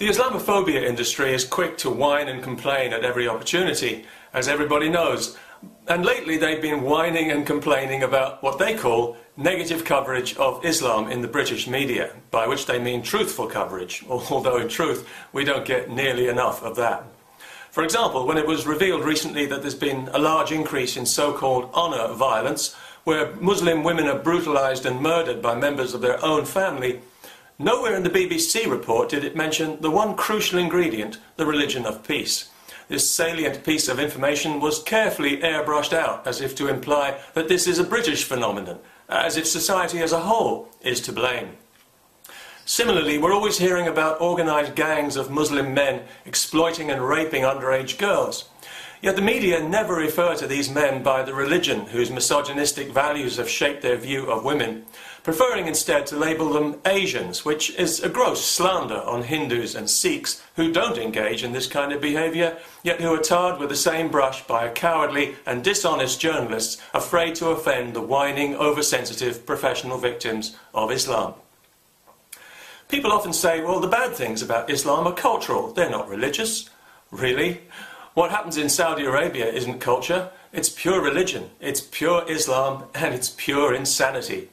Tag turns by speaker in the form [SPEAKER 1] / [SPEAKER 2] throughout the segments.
[SPEAKER 1] The Islamophobia industry is quick to whine and complain at every opportunity, as everybody knows. And lately they've been whining and complaining about what they call negative coverage of Islam in the British media, by which they mean truthful coverage, although in truth we don't get nearly enough of that. For example, when it was revealed recently that there's been a large increase in so-called honour violence, where Muslim women are brutalised and murdered by members of their own family, nowhere in the BBC report did it mention the one crucial ingredient, the religion of peace. This salient piece of information was carefully airbrushed out, as if to imply that this is a British phenomenon, as if society as a whole is to blame. Similarly, we're always hearing about organised gangs of Muslim men exploiting and raping underage girls. Yet the media never refer to these men by the religion whose misogynistic values have shaped their view of women, preferring instead to label them Asians, which is a gross slander on Hindus and Sikhs who don't engage in this kind of behaviour, yet who are tarred with the same brush by a cowardly and dishonest journalists afraid to offend the whining, oversensitive professional victims of Islam. People often say, well, the bad things about Islam are cultural, they're not religious. Really? What happens in Saudi Arabia isn't culture, it's pure religion, it's pure Islam, and it's pure insanity.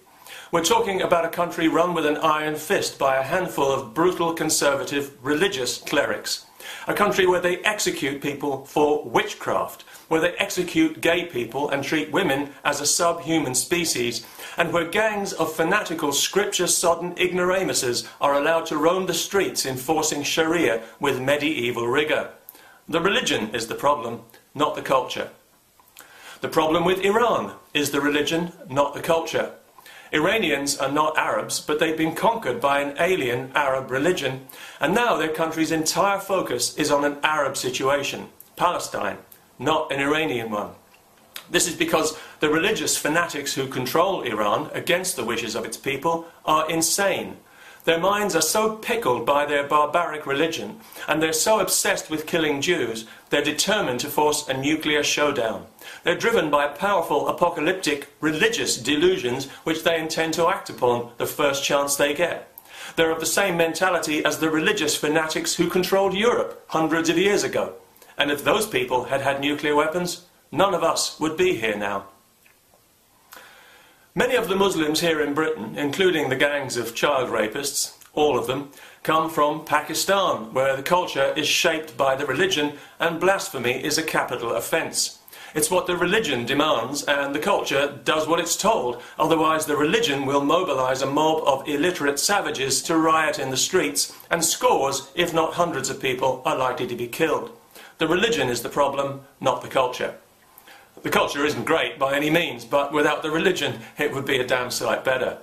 [SPEAKER 1] We're talking about a country run with an iron fist by a handful of brutal, conservative, religious clerics. A country where they execute people for witchcraft, where they execute gay people and treat women as a subhuman species, and where gangs of fanatical, scripture-sodden ignoramuses are allowed to roam the streets enforcing Sharia with medieval rigour. The religion is the problem, not the culture. The problem with Iran is the religion, not the culture. Iranians are not Arabs, but they've been conquered by an alien Arab religion, and now their country's entire focus is on an Arab situation, Palestine, not an Iranian one. This is because the religious fanatics who control Iran, against the wishes of its people, are insane. Their minds are so pickled by their barbaric religion, and they're so obsessed with killing Jews, they're determined to force a nuclear showdown. They're driven by powerful apocalyptic religious delusions which they intend to act upon the first chance they get. They're of the same mentality as the religious fanatics who controlled Europe hundreds of years ago. And if those people had had nuclear weapons, none of us would be here now. Many of the Muslims here in Britain, including the gangs of child rapists, all of them, come from Pakistan, where the culture is shaped by the religion and blasphemy is a capital offence. It's what the religion demands and the culture does what it's told, otherwise the religion will mobilise a mob of illiterate savages to riot in the streets, and scores, if not hundreds of people, are likely to be killed. The religion is the problem, not the culture. The culture isn't great by any means, but without the religion it would be a damn sight better.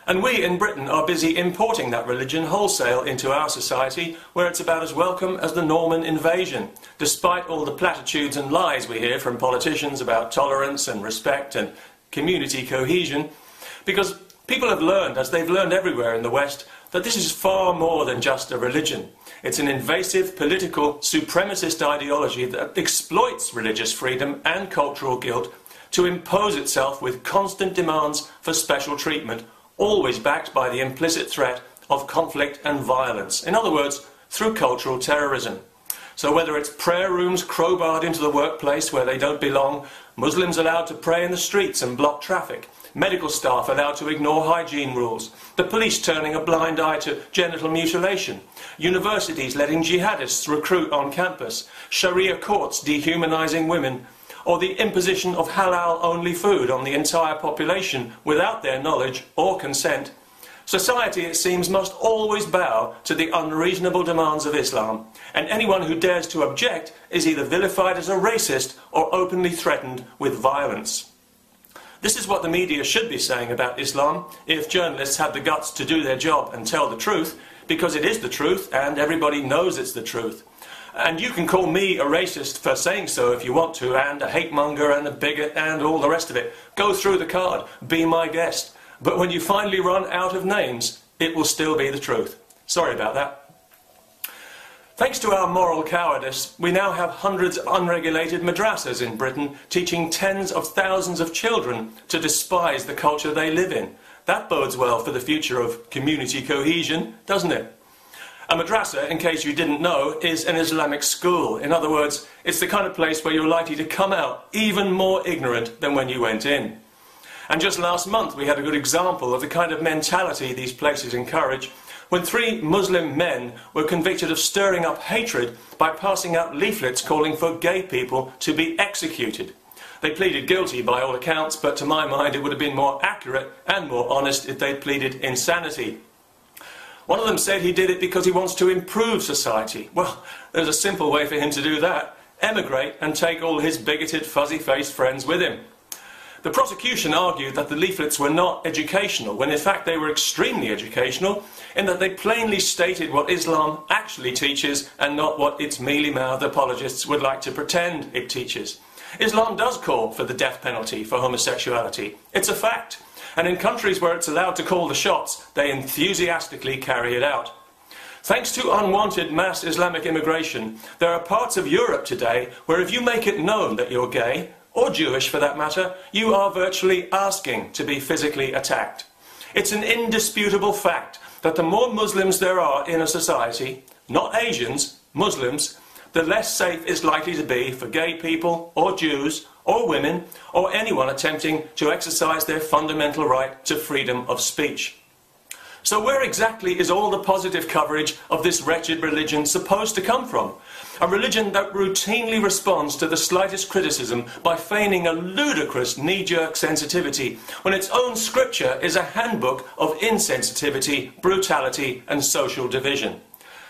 [SPEAKER 1] And we in Britain are busy importing that religion wholesale into our society, where it's about as welcome as the Norman invasion, despite all the platitudes and lies we hear from politicians about tolerance and respect and community cohesion, because people have learned, as they've learned everywhere in the West, that this is far more than just a religion. It's an invasive, political, supremacist ideology that exploits religious freedom and cultural guilt to impose itself with constant demands for special treatment, always backed by the implicit threat of conflict and violence. In other words, through cultural terrorism. So whether it's prayer rooms crowbarred into the workplace where they don't belong, Muslims allowed to pray in the streets and block traffic, medical staff allowed to ignore hygiene rules, the police turning a blind eye to genital mutilation, universities letting jihadists recruit on campus, Sharia courts dehumanising women, or the imposition of halal-only food on the entire population without their knowledge or consent, society, it seems, must always bow to the unreasonable demands of Islam, and anyone who dares to object is either vilified as a racist or openly threatened with violence. This is what the media should be saying about Islam if journalists had the guts to do their job and tell the truth, because it is the truth and everybody knows it's the truth. And you can call me a racist for saying so if you want to, and a hate monger and a bigot and all the rest of it. Go through the card, be my guest. But when you finally run out of names, it will still be the truth. Sorry about that. Thanks to our moral cowardice, we now have hundreds of unregulated madrasas in Britain teaching tens of thousands of children to despise the culture they live in. That bodes well for the future of community cohesion, doesn't it? A madrasa, in case you didn't know, is an Islamic school. In other words, it's the kind of place where you're likely to come out even more ignorant than when you went in. And just last month we had a good example of the kind of mentality these places encourage when 3 Muslim men were convicted of stirring up hatred by passing out leaflets calling for gay people to be executed. They pleaded guilty by all accounts, but to my mind it would have been more accurate and more honest if they'd pleaded insanity. One of them said he did it because he wants to improve society. Well, there's a simple way for him to do that. Emigrate and take all his bigoted, fuzzy-faced friends with him. The prosecution argued that the leaflets were not educational, when in fact they were extremely educational, in that they plainly stated what Islam actually teaches and not what its mealy-mouthed apologists would like to pretend it teaches. Islam does call for the death penalty for homosexuality. It's a fact. And in countries where it's allowed to call the shots, they enthusiastically carry it out. Thanks to unwanted mass Islamic immigration, there are parts of Europe today where if you make it known that you're gay, or Jewish for that matter, you are virtually asking to be physically attacked. It's an indisputable fact that the more Muslims there are in a society, not Asians, Muslims, the less safe it's likely to be for gay people, or Jews, or women, or anyone attempting to exercise their fundamental right to freedom of speech. So where exactly is all the positive coverage of this wretched religion supposed to come from? A religion that routinely responds to the slightest criticism by feigning a ludicrous knee-jerk sensitivity, when its own scripture is a handbook of insensitivity, brutality, and social division.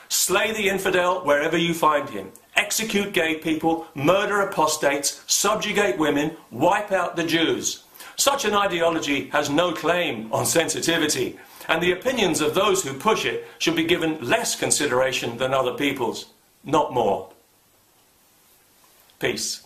[SPEAKER 1] Slay the infidel wherever you find him. Execute gay people, murder apostates, subjugate women, wipe out the Jews. Such an ideology has no claim on sensitivity, and the opinions of those who push it should be given less consideration than other people's, not more. Peace.